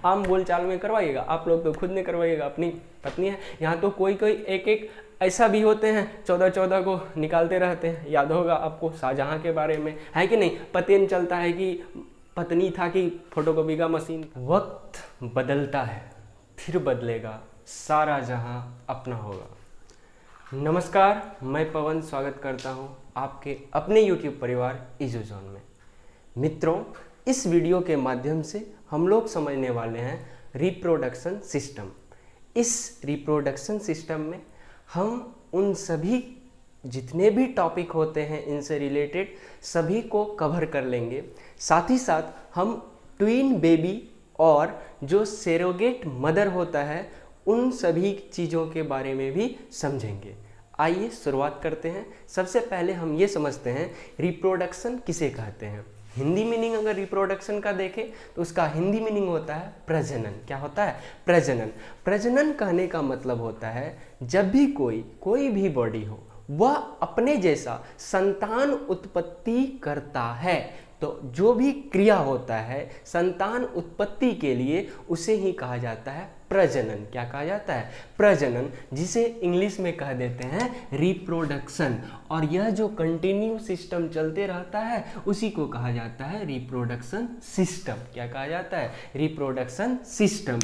आम बोलचाल में करवाइएगा, आप लोग तो खुद ने करवाइएगा, अपनी पत्नी है। यहाँ तो कोई कोई एक एक ऐसा भी होते हैं 14-14 को निकालते रहते हैं। याद होगा आपको शाहजहाँ के बारे में, है कि नहीं? पता नहीं चलता है कि पत्नी था कि फोटोकॉपी का मशीन। वक्त बदलता है फिर बदलेगा, सारा जहां अपना होगा। नमस्कार, मैं पवन स्वागत करता हूं आपके अपने YouTube परिवार इजू जोन में। मित्रों, इस वीडियो के माध्यम से हम लोग समझने वाले हैं रिप्रोडक्शन सिस्टम। इस रिप्रोडक्शन सिस्टम में हम उन सभी जितने भी टॉपिक होते हैं इनसे रिलेटेड सभी को कवर कर लेंगे। साथ ही साथ हम ट्विन बेबी और जो सेरोगेट मदर होता है उन सभी चीज़ों के बारे में भी समझेंगे। आइए शुरुआत करते हैं। सबसे पहले हम ये समझते हैं रिप्रोडक्शन किसे कहते हैं। हिंदी मीनिंग अगर रिप्रोडक्शन का देखें तो उसका हिंदी मीनिंग होता है प्रजनन। क्या होता है? प्रजनन। प्रजनन कहने का मतलब होता है जब भी कोई भी बॉडी हो वह अपने जैसा संतान उत्पत्ति करता है, तो जो भी क्रिया होता है संतान उत्पत्ति के लिए उसे ही कहा जाता है प्रजनन। क्या कहा जाता है? प्रजनन, जिसे इंग्लिश में कह देते हैं रिप्रोडक्शन। और यह जो कंटिन्यू सिस्टम चलते रहता है उसी को कहा जाता है रिप्रोडक्शन सिस्टम। क्या कहा जाता है? Reproduction system.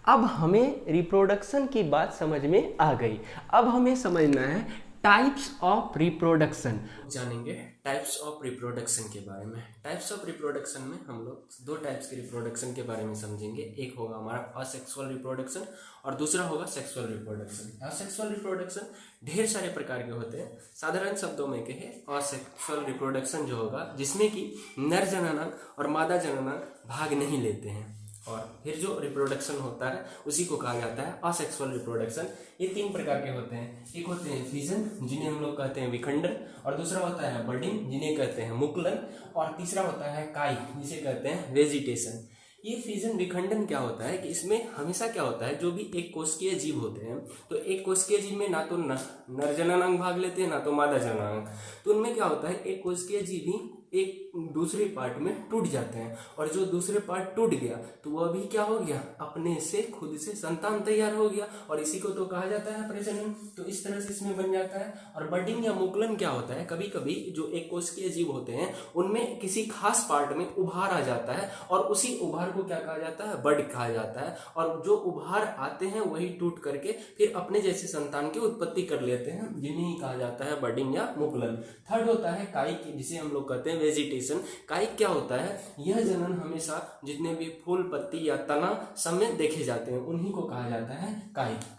अब हमें रिप्रोडक्शन की बात समझ में आ गई। अब हमें समझना है टाइप्स ऑफ रिप्रोडक्शन। जानेंगे टाइप्स ऑफ रिप्रोडक्शन के बारे में। टाइप्स ऑफ रिप्रोडक्शन में हम लोग दो टाइप्स के रिप्रोडक्शन के बारे में समझेंगे। एक होगा हमारा असेक्सुअल रिप्रोडक्शन और दूसरा होगा सेक्सुअल रिप्रोडक्शन। असेक्सुअल रिप्रोडक्शन ढेर सारे प्रकार के होते हैं। साधारण शब्दों में कहे असेक्सुअल रिप्रोडक्शन जो होगा जिसमें कि नर जननांग और मादा जननांग भाग नहीं लेते हैं, और फिर जो रिप्रोडक्शन होता है उसी को कहा जाता है असेक्सुअल रिप्रोडक्शन। ये तीन प्रकार के होते हैं। एक होते हैं फिजन, जिन्हें हम लोग कहते हैं विखंडन, और दूसरा होता है बडिंग, जिन्हें कहते हैं मुकुलन, और तीसरा होता है काई, जिसे कहते हैं वेजिटेशन। ये फिजन विखंडन क्या होता है कि इसमें हमेशा क्या होता है, जो भी एक कोशिकीय जीव होते हैं तो एक कोशिकीय जीव में ना तो नर जननांग भाग लेते हैं ना तो मादा जननांग। तो उनमें क्या होता है, एक कोशिकीय जीव ही एक दूसरे पार्ट में टूट जाते हैं, और जो दूसरे पार्ट टूट गया तो वह भी क्या हो गया, अपने से खुद से संतान तैयार हो गया, और इसी को तो कहा जाता है प्रजनन। तो इस तरह से इसमें बन जाता है। और बडिंग या मुकुलन क्या होता है, कभी कभी जो एक कोशिकीय जीव होते हैं उनमें किसी खास पार्ट में उभार आ जाता है, और उसी उभार को क्या कहा जाता है, बड कहा जाता है। और जो उभार आते हैं वही टूट करके फिर अपने जैसे संतान की उत्पत्ति कर लेते हैं, जिन्हें ही कहा जाता है बडिंग या मुकुलन। थर्ड होता है कायिक, जिसे हम लोग कहते हैं वेजिटेशन। कायिक क्या होता है, यह जनन हमेशा जितने भी फूल पत्ती या तना सब में देखे जाते हैं उन्हीं को कहा जाता है कायिक।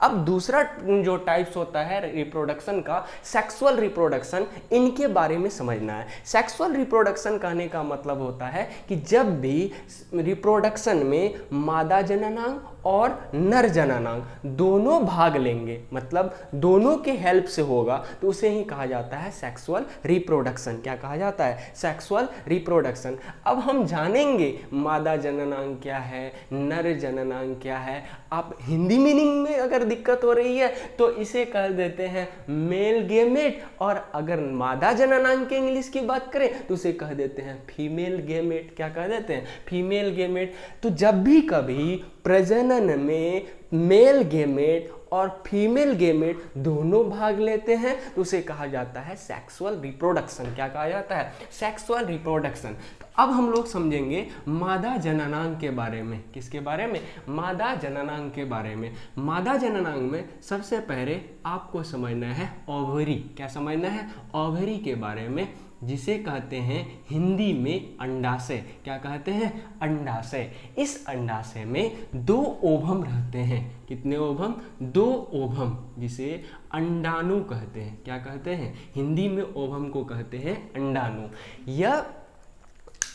अब दूसरा जो टाइप्स होता है रिप्रोडक्शन का, सेक्सुअल रिप्रोडक्शन, इनके बारे में समझना है। सेक्सुअल रिप्रोडक्शन कहने का मतलब होता है कि जब भी रिप्रोडक्शन में मादा जननांग और नर जननांग दोनों भाग लेंगे, मतलब दोनों के हेल्प से होगा, तो उसे ही कहा जाता है सेक्सुअल रिप्रोडक्शन। क्या कहा जाता है? Sexual reproduction. अब हम जानेंगे मादा जननांग क्या है, नर जननांग क्या है। आप हिंदी मीनिंग में अगर दिक्कत हो रही है तो इसे कह देते हैं मेल गेमेट, और अगर मादा जननांग के इंग्लिश की बात करें तो उसे कह देते हैं फीमेल गेमेट। क्या कह देते हैं? Female gamete. तो जब भी कभी प्रजनन में मेल गेमेट और फीमेल गेमेट दोनों भाग लेते हैं तो उसे कहा जाता है सेक्सुअल रिप्रोडक्शन। क्या कहा जाता है? Sexual reproduction. तो अब हम लोग समझेंगे मादा जननांग के बारे में। किसके बारे में? मादा जननांग के बारे में। मादा जननांग में सबसे पहले आपको समझना है ओवरी। क्या समझना है? ओवरी के बारे में, जिसे कहते हैं हिंदी में अंडाशय। क्या कहते हैं? अंडाशय। इस अंडाशय में 2 ओवम रहते हैं। कितने ओवम? 2 ओवम, जिसे अंडाणु कहते हैं। क्या कहते हैं? हिंदी में ओवम को कहते हैं अंडाणु। यह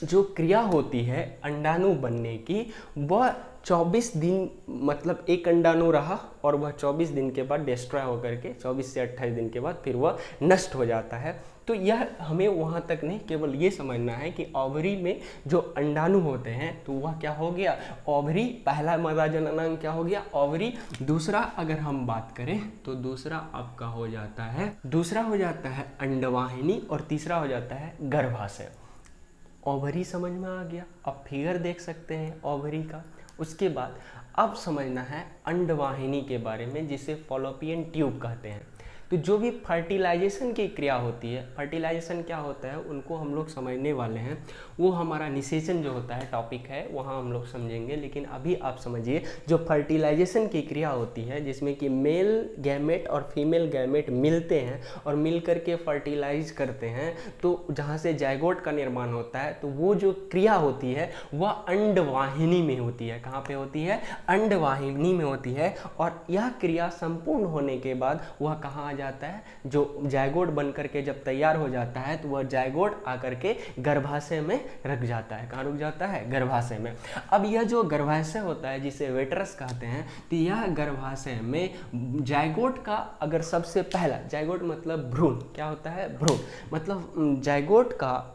जो क्रिया होती है अंडाणु बनने की, वह 24 दिन, मतलब एक अंडाणु रहा और वह 24 दिन के बाद डिस्ट्रॉय होकर के 24 से 28 दिन के बाद फिर वह नष्ट हो जाता है। तो यह हमें वहाँ तक नहीं, केवल ये समझना है कि ओवरी में जो अंडाणु होते हैं तो वह क्या हो गया, ओवरी। पहला मादा जननांग क्या हो गया, ओवरी। दूसरा अगर हम बात करें तो दूसरा आपका हो जाता है, अंडवाहिनी, और तीसरा हो जाता है गर्भाशय। ओवरी समझ में आ गया, अब फिगर देख सकते हैं ओवरी का। उसके बाद अब समझना है अंडवाहिनी के बारे में, जिसे फॉलोपियन ट्यूब कहते हैं। तो जो भी फर्टिलाइजेशन की क्रिया होती है, फर्टिलाइजेशन क्या होता है उनको हम लोग समझने वाले हैं, वो हमारा निषेचन जो होता है टॉपिक है, वहाँ हम लोग समझेंगे। लेकिन अभी आप समझिए जो फर्टिलाइजेशन की क्रिया होती है, जिसमें कि मेल गैमेट और फीमेल गैमेट मिलते हैं और मिल करके फर्टिलाइज करते हैं, तो जहाँ से जाइगोट का निर्माण होता है, तो वो जो क्रिया होती है वह अंडवाहिनी में होती है। कहाँ पे होती है? अंडवाहिनी में होती है। और यह क्रिया संपूर्ण होने के बाद वह कहाँ आ जाता है? जो जाइगोट बन करके जब तैयार हो जाता है, तो वह जाइगोट आकर के गर्भाशय में रुक जाता है। कहाँ रुक जाता है? गर्भाशय में। अब यह जो गर्भाशय होता है, जिसे वेटरस कहते हैं, तो यह गर्भाशय में जाइगोट का अगर सबसे पहला, जाइगोट मतलब भ्रूण, क्या होता है? भ्रूण मतलब जाइगोट का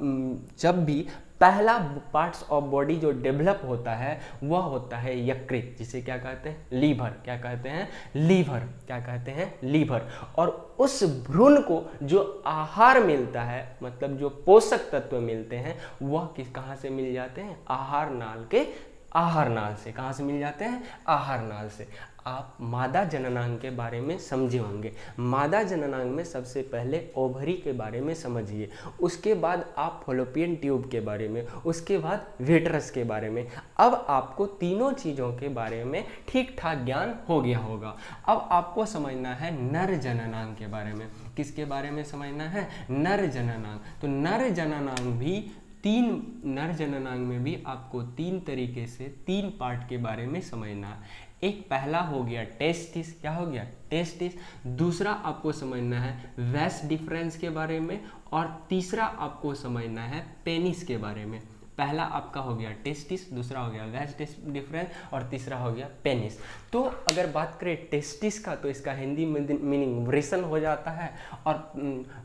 जब भी पहला पार्ट्स ऑफ बॉडी जो डेवलप होता है वह होता है यकृत, जिसे क्या कहते हैं? लीवर। क्या कहते हैं? लीवर। क्या कहते हैं? लीवर। और उस भ्रूण को जो आहार मिलता है, मतलब जो पोषक तत्व मिलते हैं, वह कहाँ से मिल जाते हैं? आहार नाल के, आहार नाल से। कहाँ से मिल जाते हैं? आहार नाल से। आप मादा जननांग के बारे में समझे होंगे। मादा जननांग में सबसे पहले ओवरी के बारे में समझिए, उसके बाद आप फॉलोपियन ट्यूब के बारे में, उसके बाद वेटरस के बारे में। अब आपको तीनों चीज़ों के बारे में ठीक ठाक ज्ञान हो गया होगा। अब आपको समझना है नर जननांग के बारे में। किसके बारे में समझना है? नर जननांग। तो नर जननांग भी नर जननांग में भी आपको तीन तरीके से, तीन पार्ट के बारे में समझना है। एक पहला हो गया टेस्टिस। क्या हो गया? टेस्टिस। दूसरा आपको समझना है वेस डिफरेंस के बारे में, और तीसरा आपको समझना है पेनिस के बारे में। पहला आपका हो गया टेस्टिस, दूसरा हो गया वेस डिफरेंस, और तीसरा हो गया पेनिस। तो अगर बात करें टेस्टिस का, तो इसका हिंदी मीनिंग वृषण हो जाता है, और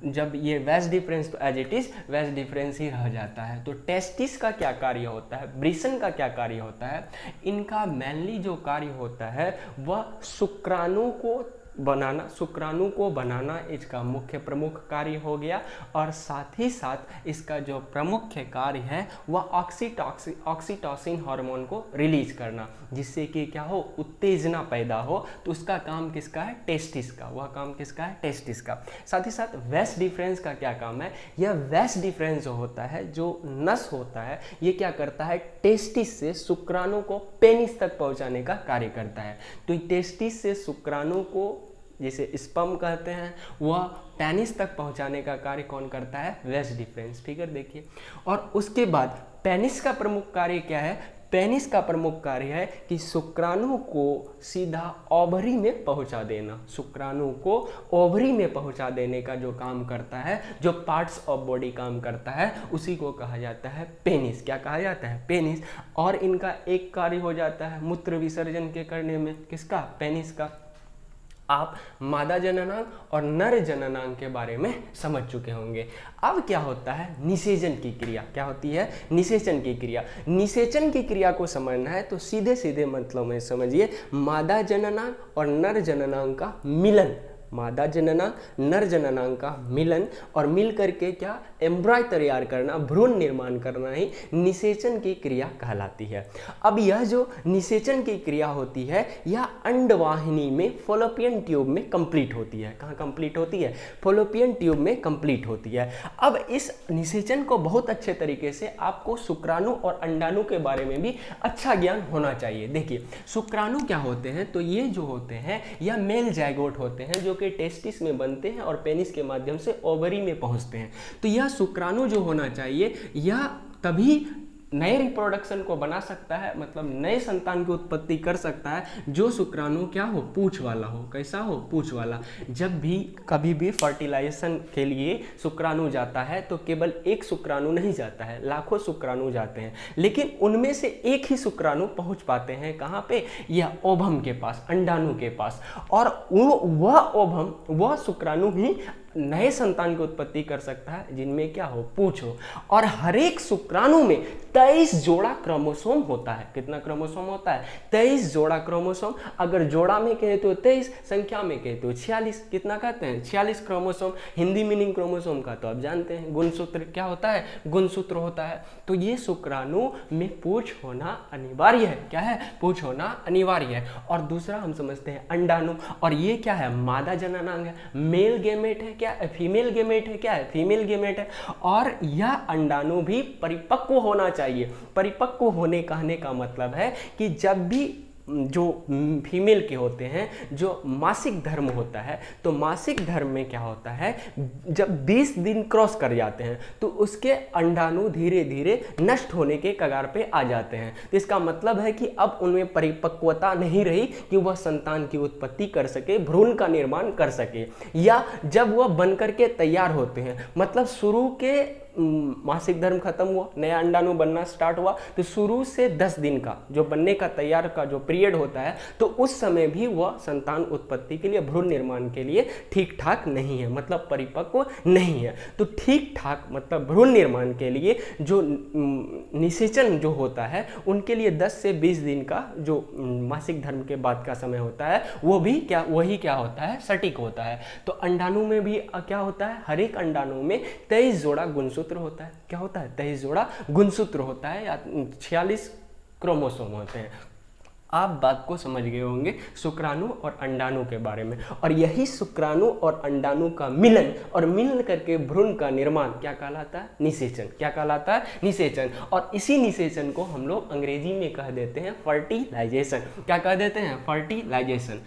जब ये वेस डिफरेंस, तो एज इट इज वेस डिफरेंस ही रह जाता है। तो टेस्टिस का क्या कार्य होता है, वृषण का क्या कार्य होता है? इनका मेनली जो कार्य होता है वह शुक्राणु को बनाना इसका मुख्य प्रमुख कार्य हो गया। और साथ ही साथ इसका जो प्रमुख कार्य है वह ऑक्सीटोसिन हार्मोन को रिलीज करना, जिससे कि क्या हो? उत्तेजना पैदा हो। तो उसका काम किसका है? टेस्टिस का। वह काम किसका है? टेस्टिस का। साथ ही साथ वेस डिफरेंस का क्या काम है? यह वेस डिफरेंस जो होता है, जो नस होता है, ये क्या करता है? टेस्टिस से शुक्राणु को पेनिस तक पहुंचाने का कार्य करता है। तो टेस्टिस से शुक्राणु को, जिसे स्पर्म कहते हैं, वह पेनिस तक पहुंचाने का कार्य कौन करता है? वेस डिफरेंस। फिगर देखिए। और उसके बाद पेनिस का प्रमुख कार्य क्या है? पेनिस का प्रमुख कार्य है कि शुक्राणु को सीधा ओवरी में पहुंचा देना। शुक्राणु को ओवरी में पहुंचा देने का जो काम करता है, जो पार्ट्स ऑफ बॉडी काम करता है, उसी को कहा जाता है पेनिस। क्या कहा जाता है? पेनिस। और इनका एक कार्य हो जाता है मूत्र विसर्जन के करने में। किसका? पेनिस का। आप मादा जननांग और नर जननांग के बारे में समझ चुके होंगे। अब क्या होता है? निषेचन की क्रिया। क्या होती है? निषेचन की क्रिया। निषेचन की क्रिया को समझना है तो सीधे सीधे मतलब में समझिए, मादा जननांग और नर जननांग का मिलन, मादा जननांग नर जननांग का मिलन, और मिल करके क्या? एम्ब्रॉय तैयार करना, भ्रूण निर्माण करना ही निषेचन की क्रिया कहलाती है। अब यह जो निषेचन की क्रिया होती है, यह अंडवाहिनी में फॉलोपियन ट्यूब में कंप्लीट होती है। कहाँ कंप्लीट होती है? फॉलोपियन ट्यूब में कंप्लीट होती है। अब इस निषेचन को बहुत अच्छे तरीके से आपको शुक्राणु और अंडाणु के बारे में भी अच्छा ज्ञान होना चाहिए। देखिए, शुक्राणु क्या होते हैं? तो ये जो होते हैं यह मेल जाइगोट होते हैं, जो कि टेस्टिस में बनते हैं और पेनिस के माध्यम से ओवरी में पहुंचते हैं। तो यह शुक्राणु जो होना चाहिए, यह तभी नए रिप्रोडक्शन को बना सकता है, मतलब नए संतान की उत्पत्ति कर सकता है, जो शुक्राणु क्या हो? पूंछ वाला हो। कैसा हो? पूंछ वाला। जब भी कभी भी फर्टिलाइजेशन के लिए शुक्राणु जाता है, तो केवल एक शुक्राणु नहीं जाता है, लाखों शुक्राणु जाते हैं, लेकिन उनमें से एक ही शुक्राणु पहुंच पाते हैं। कहाँ पे? यह ओवम के पास, अंडाणु के पास। और वह ओवम, वह शुक्राणु ही नए संतान की उत्पत्ति कर सकता है जिनमें क्या हो, पूंछ हो। और हर एक शुक्राणु में 23 जोड़ा क्रोमोसोम होता है। कितना क्रोमोसोम होता है? 23 जोड़ा क्रोमोसोम। अगर जोड़ा में कहे तो 23, संख्या में कहे तो 46। कितना कहते हैं? 46 क्रोमोसोम। हिंदी मीनिंग क्रोमोसोम का तो आप जानते हैं, गुणसूत्र क्या होता है? गुणसूत्र होता है। तो ये शुक्राणु में पूंछ होना अनिवार्य है। क्या है? पूंछ होना अनिवार्य है। और दूसरा हम समझते हैं अंडाणु, और ये क्या है? मादा जननांग है। मेल गेमेट है क्या? फीमेल गेमेट है क्या? है फीमेल गेमेट है। और यह अंडाणु भी परिपक्व होना चाहिए। परिपक्व होने कहने का मतलब है कि जब भी जो फीमेल के होते हैं, जो मासिक धर्म होता है, तो मासिक धर्म में क्या होता है, जब 20 दिन क्रॉस कर जाते हैं तो उसके अंडाणु धीरे धीरे नष्ट होने के कगार पे आ जाते हैं। तो इसका मतलब है कि अब उनमें परिपक्वता नहीं रही कि वह संतान की उत्पत्ति कर सके, भ्रूण का निर्माण कर सके। या जब वह बनकर के तैयार होते हैं, मतलब शुरू के मासिक धर्म खत्म हुआ, नया अंडाणु बनना स्टार्ट हुआ, तो शुरू से 10 दिन का जो बनने का तैयार का जो पीरियड होता है, तो उस समय भी वह संतान उत्पत्ति के लिए, भ्रूण निर्माण के लिए ठीक ठाक नहीं है, मतलब परिपक्व नहीं है। तो ठीक ठाक मतलब भ्रूण निर्माण के लिए जो निषेचन जो होता है, उनके लिए 10 से 20 दिन का जो मासिक धर्म के बाद का समय होता है, वो भी क्या, वही क्या होता है, सटीक होता है। तो अंडाणु में भी क्या होता है, हर एक अंडाणु में 23 जोड़ा गुणसूत्र होता है। क्या होता है? 23 जोड़ा गुणसूत्र होता है, या 46 क्रोमोसोम होते हैं। आप बात को समझ गए होंगे शुक्राणु और अंडाणु के बारे में। और यही शुक्राणु और अंडाणु का मिलन, और मिल करके भ्रूण का निर्माण क्या कहलाता है? निषेचन। क्या कहलाता है? निषेचन। और इसी निषेचन को हम लोग अंग्रेजी में कह देते हैं फर्टिलाइजेशन। क्या कह देते हैं? फर्टिलाइजेशन।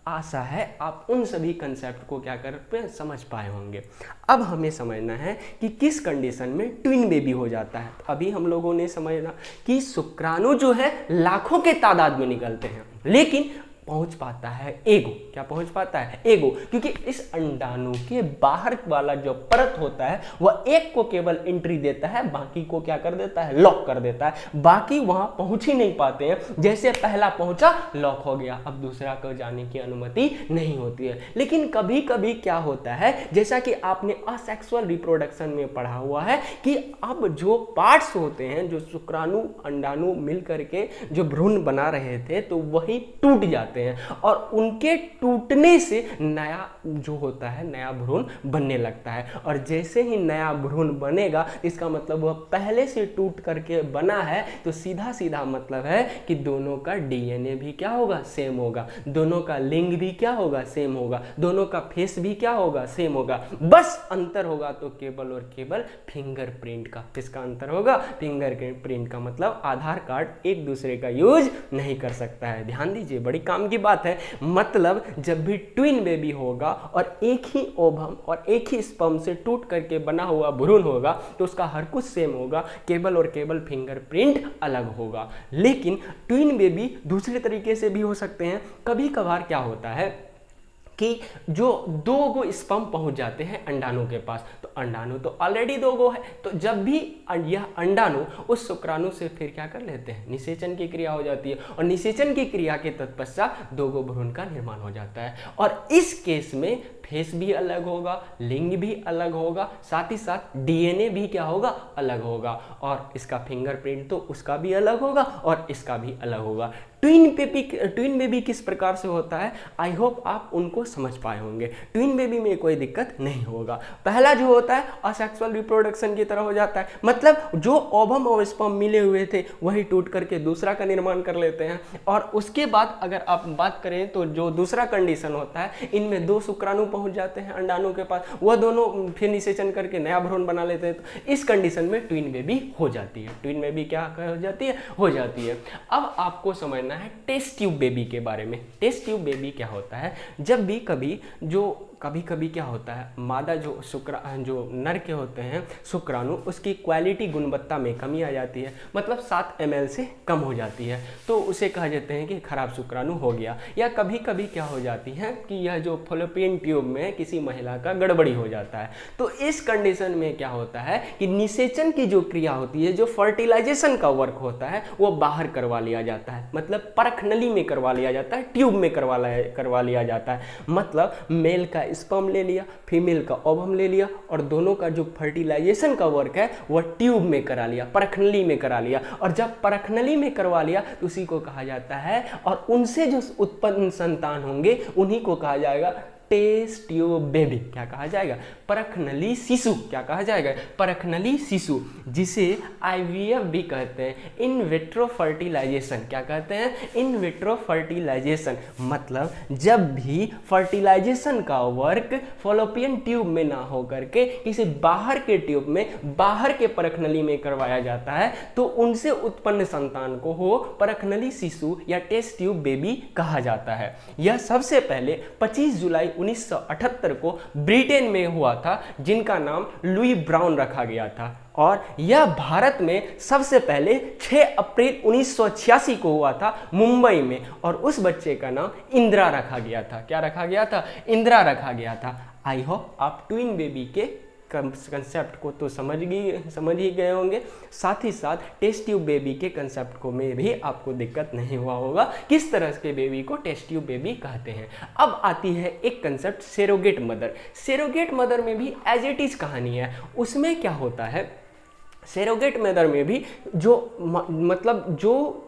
आशा है आप उन सभी कंसेप्ट को क्या कर पे समझ पाए होंगे। अब हमें समझना है कि किस कंडीशन में ट्विन बेबी हो जाता है। तो अभी हम लोगों ने समझना कि शुक्राणु जो है लाखों के तादाद में निकलते हैं, लेकिन पहुंच पाता है एगो। क्या पहुंच पाता है? एगो। क्योंकि इस अंडाणु के बाहर वाला जो परत होता है वह एक को केवल एंट्री देता है, बाकी को क्या कर देता है? लॉक कर देता है। बाकी वहां पहुंच ही नहीं पाते हैं। जैसे पहला पहुंचा, लॉक हो गया, अब दूसरा को जाने की अनुमति नहीं होती है। लेकिन कभी कभी क्या होता है, जैसा कि आपने असेक्सुअल रिप्रोडक्शन में पढ़ा हुआ है, कि अब जो पार्ट्स होते हैं, जो शुक्राणु अंडाणु मिल करके जो भ्रूण बना रहे थे, तो वही टूट जाते हैं, और उनके टूटने से नया जो होता है, नया भ्रूण बनने लगता है। और जैसे ही नया भ्रूण बनेगा, इसका मतलब वह पहले से टूट करके बना है, तो सीधा सीधा मतलब है कि दोनों का डीएनए भी क्या होगा? सेम होगा। दोनों का लिंग भी क्या होगा? सेम होगा। दोनों का फेस भी क्या होगा? सेम होगा। बस अंतर होगा तो केवल और केवल फिंगरप्रिंट का। किसका अंतर होगा? फिंगरप्रिंट का। मतलब आधार कार्ड एक दूसरे का यूज नहीं कर सकता है। ध्यान दीजिए, बड़ी काम की बात है। मतलब जब भी ट्विन बेबी होगा और एक ही ओवम और एक ही स्पर्म से टूट करके बना हुआ भ्रूण होगा, तो उसका हर कुछ सेम होगा, केवल और केवल फिंगरप्रिंट अलग होगा। लेकिन ट्विन बेबी दूसरे तरीके से भी हो सकते हैं। कभी कभार क्या होता है कि जो 2 गो स्पर्म पहुंच जाते हैं अंडाणु के पास, तो अंडाणु तो ऑलरेडी 2 गो है, तो जब भी यह अंडाणु उस शुक्राणु से फिर क्या कर लेते हैं? निषेचन की क्रिया हो जाती है, और निषेचन की क्रिया के तत्पश्चात 2 गो भ्रूण का निर्माण हो जाता है। और इस केस में फेस भी अलग होगा, लिंग भी अलग होगा, साथ ही साथ डीएनए भी क्या होगा? अलग होगा। और इसका फिंगरप्रिंट तो उसका भी अलग होगा और इसका भी अलग होगा। ट्विन बेबी किस प्रकार से होता है, आई होप आप उनको समझ पाए होंगे। ट्विन बेबी में कोई दिक्कत नहीं होगा। पहला जो होता है असेक्सुअल रिप्रोडक्शन की तरह हो जाता है, मतलब जो ओवम और स्पर्म मिले हुए थे वही टूट करके दूसरा का निर्माण कर लेते हैं। और उसके बाद अगर आप बात करें तो जो दूसरा कंडीशन होता है, इनमें 2 शुक्राणु पहुंच जाते हैं अंडाणु के पास, वह दोनों फिर निषेचन करके नया भ्रूण बना लेते हैं। तो इस कंडीशन में ट्विन बेबी हो जाती है। ट्विन बेबी क्या हो जाती है? हो जाती है। अब आपको समझना है टेस्ट ट्यूब बेबी के बारे में। टेस्ट ट्यूब बेबी क्या होता है? जब भी कभी कभी क्या होता है, मादा जो नर के होते हैं शुक्राणु, उसकी क्वालिटी गुणवत्ता में कमी आ जाती है, मतलब 7 ml से कम हो जाती है, तो उसे कह देते हैं कि खराब शुक्राणु हो गया। या कभी कभी क्या हो जाती है कि यह जो फॉलोपियन ट्यूब में किसी महिला का गड़बड़ी हो जाता है। तो इस कंडीशन में क्या होता है कि निषेचन की जो क्रिया होती है, जो फर्टिलाइजेशन का वर्क होता है, वो बाहर करवा लिया जाता है, मतलब परख नली में करवा लिया जाता है, ट्यूब में करवा लिया जाता है। मतलब मेल का स्पर्म ले लिया, फीमेल का ओवम ले लिया और दोनों का जो फर्टिलाइजेशन का वर्क है वह ट्यूब में करा लिया, परखनली में करा लिया। और जब परखनली में करवा लिया तो उसी को कहा जाता है, और उनसे जो उत्पन्न संतान होंगे उन्हीं को कहा जाएगा टेस्ट ट्यूब बेबी। क्या कहा जाएगा? परखनली शिशु। क्या कहा जाएगा? परखनली शिशु, जिसे IVF भी कहते हैं, इन विट्रो फर्टिलाइजेशन। क्या कहते हैं? In vitro fertilisation. मतलब जब भी फर्टिलाइजेशन का वर्क फॉलोपियन ट्यूब में ना हो करके किसी बाहर के ट्यूब में, बाहर के परखनली में करवाया जाता है तो उनसे उत्पन्न संतान को हो परखनली शिशु या टेस्ट ट्यूब बेबी कहा जाता है। यह सबसे पहले 25 जुलाई 1978 को ब्रिटेन में हुआ था, जिनका नाम लुई ब्राउन रखा गया था। और यह भारत में सबसे पहले 6 अप्रैल 1986 को हुआ था मुंबई में, और उस बच्चे का नाम इंदिरा रखा गया था। क्या रखा गया था? इंदिरा रखा गया था। आई होप आप ट्विन बेबी के कंसेप्ट को तो समझ ही गए होंगे, साथ ही साथ टेस्ट ट्यूब बेबी के कंसेप्ट को में भी आपको दिक्कत नहीं हुआ होगा, किस तरह के बेबी को टेस्ट ट्यूब बेबी कहते हैं। अब आती है एक concept surrogate mother. Surrogate mother में भी एज इट इज कहानी है। उसमें क्या होता है, सेरोगेट मदर में भी जो मतलब जो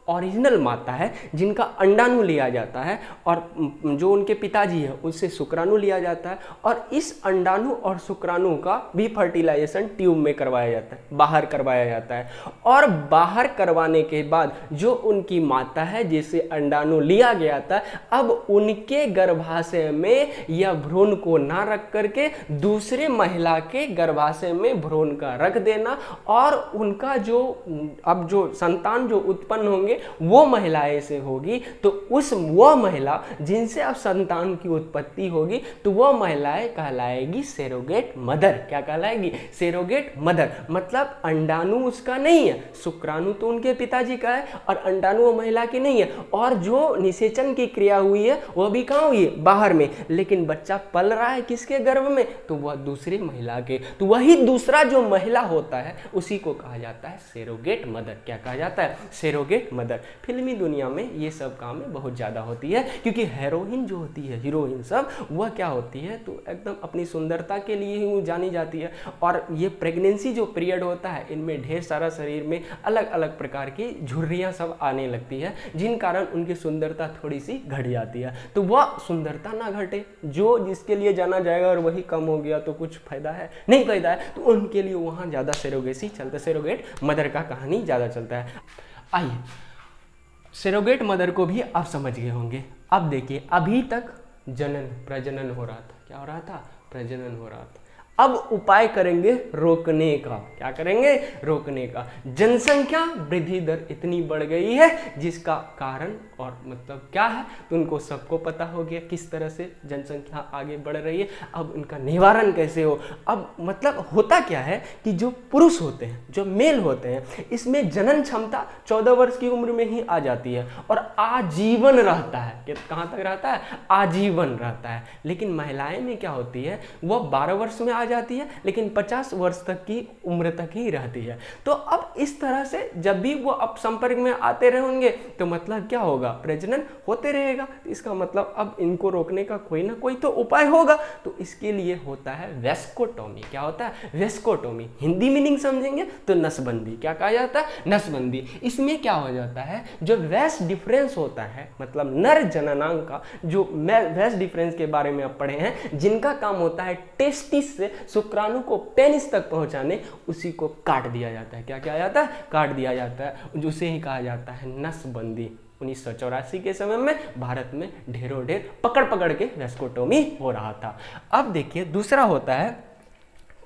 ओरिजिनल माता है, जिनका अंडाणु लिया जाता है और जो उनके पिताजी है उससे शुक्राणु लिया जाता है, और इस अंडाणु और शुक्राणु का भी फर्टिलाइजेशन ट्यूब में करवाया जाता है, बाहर करवाया जाता है। और बाहर करवाने के बाद जो उनकी माता है जिसे अंडाणु लिया गया था, अब उनके गर्भाशय में यह भ्रूण को ना रख करके दूसरे महिला के गर्भाशय में भ्रूण का रख देना, और उनका जो अब जो संतान जो उत्पन्न होंगे वो महिलाएं से होगी, तो वह महिला जिनसे अब संतान की उत्पत्ति होगी तो वह महिलाएं कहलाएगी सेरोगेट मदर। क्या कहलाएगी? Surrogate mother. मतलब अंडाणु उसका नहीं है, शुक्राणु तो उनके पिताजी का है और अंडाणु वो महिला की नहीं है, और जो निषेचन की क्रिया हुई है वह भी कहाँ हुई है? बाहर में। लेकिन बच्चा पल रहा है किसके गर्भ में? तो वह दूसरी महिला के। तो वही दूसरा जो महिला होता है उसी को कहा जाता है सेरोगेट मदर। क्या कहा जाता है? Surrogate mother. फिल्मी दुनिया में ये सब काम बहुत ज़्यादा होती है, क्योंकि हीरोइन जो होती है, हीरोइन सब, वह क्या होती है तो एकदम अपनी सुंदरता के लिए ही जानी जाती है। और ये प्रेगनेंसी जो पीरियड होता है, इनमें ढेर सारा शरीर में अलग अलग प्रकार की झुर्रियाँ सब आने लगती है, जिन कारण उनकी सुंदरता थोड़ी सी घट जाती है। तो वह सुंदरता ना घटे, जो जिसके लिए जाना जाएगा और वही कम हो गया तो कुछ फायदा है नहीं, फायदा है। तो उनके लिए वहाँ ज़्यादा सेरोगेसी चलता है, सेरोगेट मदर का कहानी ज़्यादा चलता है। आइए, सेरोगेट मदर को भी आप समझ गए होंगे। अब देखिए, अभी तक प्रजनन हो रहा था। क्या हो रहा था? प्रजनन हो रहा था। अब उपाय करेंगे रोकने का। क्या करेंगे? रोकने का। जनसंख्या वृद्धि दर इतनी बढ़ गई है जिसका कारण और मतलब क्या है तो उनको सबको पता हो गया किस तरह से जनसंख्या आगे बढ़ रही है। अब इनका निवारण कैसे हो? अब मतलब होता क्या है कि जो पुरुष होते हैं, जो मेल होते हैं, इसमें जनन क्षमता 14 वर्ष की उम्र में ही आ जाती है और आजीवन रहता है। कि कहाँ तक रहता है? आजीवन रहता है। लेकिन महिलाएं में क्या होती है, वह 12 वर्ष में आ जाती है लेकिन 50 वर्ष तक की उम्र तक ही रहती है। तो अब इस तरह से जब भी वो अब संपर्क में आते रहेंगे तो मतलब क्या होगा? प्रजनन होते रहेगा। तो इसका मतलब अब इनको रोकने का कोई ना कोई तो उपाय होगा। तो इसके लिए होता है वेस्कोटोमी। क्या होता है? वेस्कोटोमी। हिंदी मीनिंग समझेंगे तो नसबंदी। क्या कहा जाता है? नसबंदी। इसमें क्या हो जाता है, जो वैस डिफरेंस होता है, मतलब नर जननांग का जो वैस डिफरेंस के बारे में आप पढ़े हैं, जिनका काम होता है टेस्टिस से शुक्राणु को पेनिस तक पहुंचाने, उसी को काट दिया जाता है। क्या किया जाता है? काट दिया जाता है। उसे ही कहा जाता है नसबंदी। 1984 के समय में भारत में ढेरों ढेर पकड़ के वेस्कोटोमी हो रहा था। अब देखिए, दूसरा होता है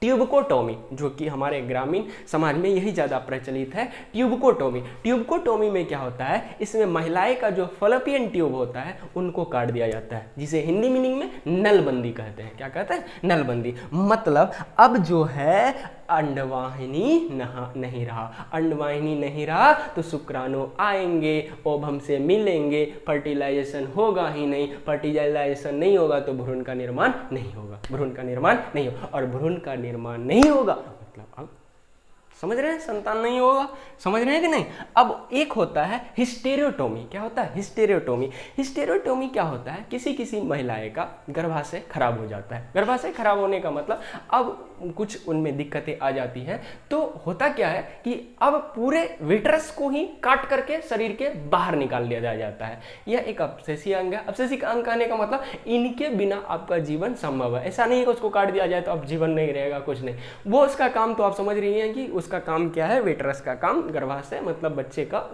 ट्यूबकोटोमी, जो कि हमारे ग्रामीण समाज में यही ज़्यादा प्रचलित है। ट्यूबकोटोमी। ट्यूबकोटोमी में क्या होता है, इसमें महिलाएं का जो फॉलोपियन ट्यूब होता है उनको काट दिया जाता है, जिसे हिंदी मीनिंग में नलबंदी कहते हैं। क्या कहते हैं? नलबंदी। मतलब अब जो है अंडवाहिनी नहीं रहा। अंडवाहिनी नहीं रहा तो शुक्राणु आएंगे, ओवम से मिलेंगे, फर्टिलाइजेशन होगा ही नहीं। फर्टिलाइजेशन नहीं होगा तो भ्रूण का निर्माण नहीं होगा। भ्रूण का निर्माण नहीं होगा, और भ्रूण का निर्माण नहीं होगा मतलब अब समझ रहे हैं, संतान नहीं होगा, समझ रहे हैं कि नहीं। अब एक होता है हिस्टेरियोटोमी। क्या होता है? हिस्टेरियोटोमी। हिस्टेरियोटोमी क्या होता है? किसी किसी महिलाएं का गर्भाशय खराब हो जाता है। गर्भाशय खराब होने का मतलब अब कुछ उनमें दिक्कतें आ जाती है। तो होता क्या है कि अब पूरे विट्रस को ही काट करके शरीर के बाहर निकाल दिया जाता है। यह एक अपसेसीय अंग है। अपसेसिक अंग कहने का मतलब इनके बिना आपका जीवन संभव है। ऐसा नहीं है कि उसको काट दिया जाए तो अब जीवन नहीं रहेगा, कुछ नहीं। वो उसका काम तो आप समझ रही हैं कि उसका काम क्या है। विट्रस का काम गर्भाशय मतलब बच्चे का,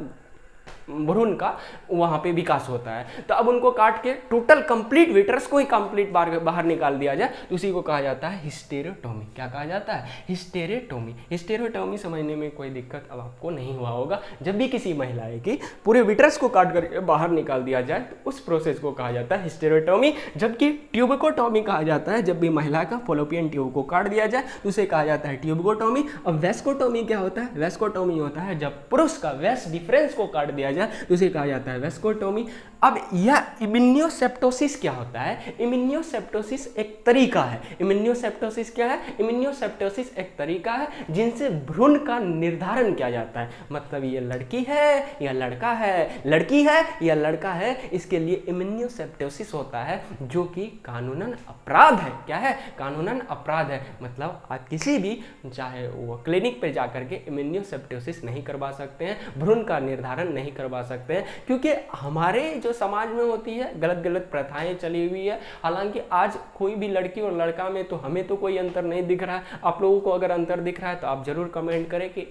भ्रूण का वहां पे विकास होता है। तो अब उनको काट के टोटल कंप्लीट विट्रस को ही कंप्लीट बाहर निकाल दिया जाए तो उसी को कहा जाता है हिस्टेरियोटोमी। क्या कहा जाता है? हिस्टेरियोटोमी। हिस्टेरियोटोमी समझने में कोई दिक्कत अब आपको नहीं हुआ होगा। जब भी किसी महिलाएं की पूरे विट्रस को काट कर बाहर निकाल दिया जाए तो उस प्रोसेस को कहा जाता है हिस्टेरियोटोमी। जबकि ट्यूबकोटोमी कहा जाता है जब भी महिला का फॉलोपियन ट्यूब को काट दिया जाए तो उसे कहा जाता है ट्यूबकोटोमी। अब वेस्कोटोमी क्या होता है? वेस्कोटोमी होता है जब पुरुष का वेस्ट डिफरेंस को काट दिया जाए तो उसे कहा जाता है वेस्कोटोमी। अब यह इम्यूनोसेप्टोसिस क्या होता है? इम्यूनोसेप्टोसिस एक तरीका है। इम्यूनोसेप्टोसिस क्या है? इम्यूनोसेप्टोसिस एक तरीका है जिनसे भ्रूण का निर्धारण किया जाता है। मतलब ये लड़की है या लड़का है, लड़की है या लड़का है, इसके लिए इम्यूनोसेप्टोसिस होता है जो कि कानूनन अपराध है। क्या है? कानूनन अपराध है। मतलब आप किसी भी चाहे वो क्लिनिक पे जाकर के इम्यूनोसेप्टोसिस नहीं करवा सकते हैं, भ्रूण का निर्धारण नहीं करवा सकते हैं, क्योंकि हमारे जो समाज में होती है गलत गलत प्रथाएं चली हुई है। हालांकि आज कोई भी लड़की और लड़का में तो हमें तो कोई अंतर नहीं दिख रहा है। आप लोगों को अगर अंतर दिख रहा है तो आप जरूर कमेंट करें कि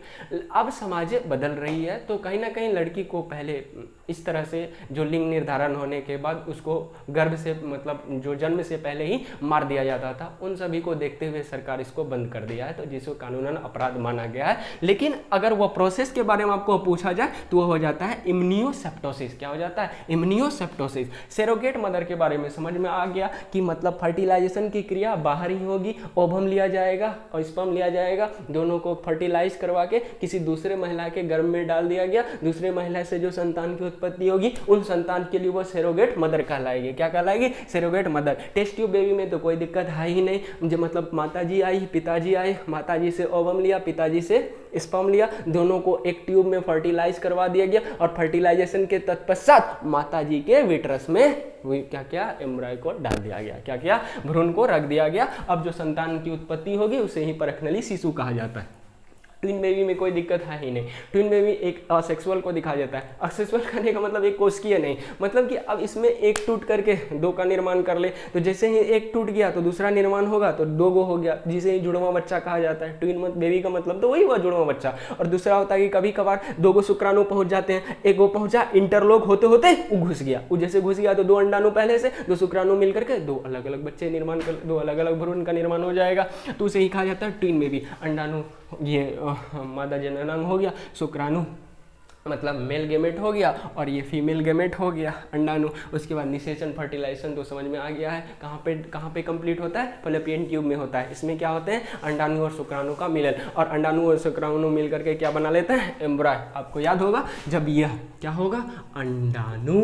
अब समाजें बदल रही है। तो कहीं ना कहीं लड़की को पहले इस तरह से जो लिंग निर्धारण होने के बाद उसको गर्भ से मतलब जो जन्म से पहले ही मार दिया जाता था, उन सभी को देखते हुए सरकार इसको बंद कर दिया है, तो जिसको कानूनन अपराध माना गया है। लेकिन अगर वो प्रोसेस के बारे में आपको पूछा जाए तो वो हो जाता है इम्यूनोसेप्टोसिस। क्या हो जाता है? इम्यूनोसेप्टोसिस। सेरोगेट मदर के बारे में समझ में आ गया कि मतलब फर्टिलाइजेशन की क्रिया बाहर ही होगी, ओवम लिया जाएगा और स्पर्म लिया जाएगा, दोनों को फर्टिलाइज करवा के किसी दूसरे महिला के गर्भ में डाल दिया गया। दूसरे महिला से जो संतान की उत्पत्ति होगी उन संतान के लिए वो सेरोगेट मदर कहलाएगी। क्या कहलाएगी? Surrogate mother. Test tube baby में तो कोई दिक्कत है ही नहीं, जो मतलब माताजी आई पिताजी आए, माताजी से ओवम लिया पिताजी से स्पर्म लिया, दोनों को एक ट्यूब में फर्टिलाइज करवा दिया गया और फर्टिलाइजेशन के तत्पश्चात माताजी के विट्रस में क्या किया? एम्ब्राय को डाल दिया गया। क्या किया? भ्रूण को रख दिया गया। अब जो संतान की उत्पत्ति होगी उसे ही परखनली शिशु कहा जाता है। ट्विन बेबी में कोई दिक्कत है ही नहीं। ट्विन बेबी एक असेक्सुअल को दिखाया जाता है। असेक्सुअल करने का मतलब एक कोशिकीय नहीं, मतलब कि अब इसमें एक टूट करके दो का निर्माण कर ले तो जैसे ही एक टूट गया तो दूसरा निर्माण होगा तो दो गो हो गया, जिसे ही जुड़वा बच्चा कहा जाता है। ट्विन बेबी का मतलब तो वही हुआ जुड़वा बच्चा। और दूसरा होता है कि कभी कभार दो गो शुक्राणु पहुंच जाते हैं, एक वो पहुंचा इंटरलॉक होते होते वो घुस गया, वो जैसे घुस गया तो दो अंडाणु पहले से दो शुक्राणु मिलकर के दो अलग अलग बच्चे निर्माण कर, दो अलग अलग भ्रूण का निर्माण हो जाएगा, तो उसे ही कहा जाता है ट्विन बेबी। अंडाणु ये मादा जननांग हो गया, शुक्राणु मतलब मेल गेमेट हो गया और ये फीमेल गेमेट हो गया अंडाणु। उसके बाद निषेचन फर्टिलाइजेशन तो समझ में आ गया है कहाँ पे कंप्लीट होता है? फॉलोपियन ट्यूब में होता है। इसमें क्या होते हैं? अंडाणु और शुक्राणु का मिलन, और अंडाणु और शुक्राणु मिल करके क्या बना लेते हैं? एम्ब्रॉय। आपको याद होगा जब यह क्या होगा? अंडाणु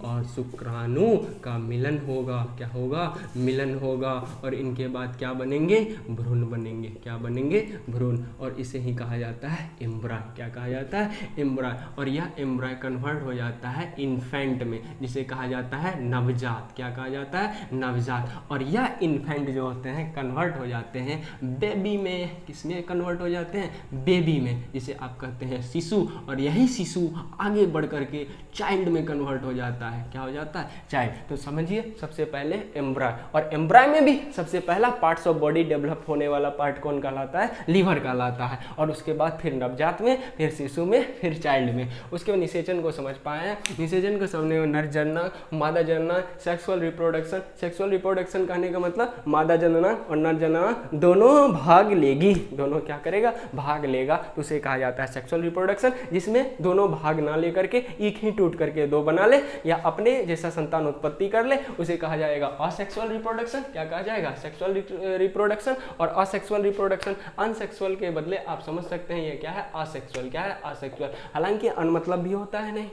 और शुक्राणु का मिलन होगा। क्या होगा? मिलन होगा। और इनके बाद क्या बनेंगे? भ्रूण बनेंगे। क्या बनेंगे? भ्रूण। और इसे ही कहा जाता है एम्ब्रॉय। क्या कहा जाता है? एम्ब्रॉय। और यह एम्ब्रॉय कन्वर्ट हो जाता है इन्फेंट में, जिसे कहा जाता है नवजात। क्या कहा जाता है? नवजात। और यह इन्फेंट जो होते हैं कन्वर्ट हो जाते हैं बेबी में। किसमें कन्वर्ट हो जाते हैं? बेबी में, जिसे आप कहते हैं शिशु। और यही शिशु आगे बढ़ करके चाइल्ड में कन्वर्ट हो जाता है। क्या हो जाता है? चाइल्ड। तो समझिए सबसे पहले एम्ब्रॉय, और एम्ब्रॉय में भी सबसे पहला पार्ट्स ऑफ बॉडी डेवलप होने वाला पार्ट कौन कहलाता है? लीवर कहलाता है। और उसके बाद फिर नवजात में, फिर शिशु में, फिर चाइल्ड में। उसके बाद निषेचन को समझ पाए हैं। निषेचन को समझने में नर जनना, मादा जनना, सेक्सुअल रिप्रोडक्शन। सेक्सुअल रिप्रोडक्शन कहने का मतलब मादा जनना और नर जनना दोनों भाग लेगी। दोनों क्या करेगा? भाग लेगा, तो उसे कहा जाता है सेक्सुअल रिप्रोडक्शन। जिसमें दोनों भाग ना लेकर के एक ही टूट करके दो बना ले या अपने जैसा संतान उत्पत्ति कर ले, उसे कहा जाएगा असेक्सुअल रिप्रोडक्शन। क्या कहा जाएगा? Sexual reproduction. और असेक्सुअल रिप्रोडक्शन, अनसेक्सुअल के बदले आप समझ सकते हैं ये क्या है? असेक्सुअल। क्या है? असेक्सुअल। हालांकि अन मतलब भी होता है नहीं,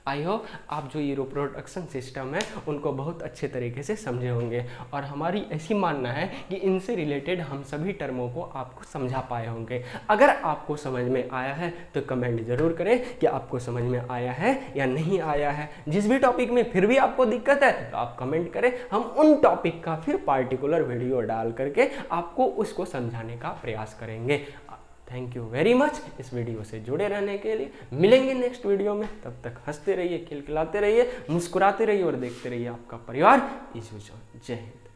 आई होप आप जो ये रिप्रोडक्शन सिस्टम है उनको बहुत अच्छे तरीके से समझे होंगे, और हमारी ऐसी मानना है कि इनसे रिलेटेड हम सभी टर्मों को आपको समझा पाए होंगे। अगर आपको समझ में आया है तो कमेंट जरूर करें कि आपको समझ में आया है या नहीं आया है। जिस भी टॉपिक में फिर भी आपको दिक्कत है तो आप कमेंट करें, हम उन टॉपिक का फिर पार्टिकुलर वीडियो डाल करके आपको उसको समझाने का प्रयास करेंगे। थैंक यू वेरी मच इस वीडियो से जुड़े रहने के लिए। मिलेंगे नेक्स्ट वीडियो में, तब तक हंसते रहिए, खिलखिलाते रहिए, मुस्कुराते रहिए और देखते रहिए आपका परिवार इस जय हिंद।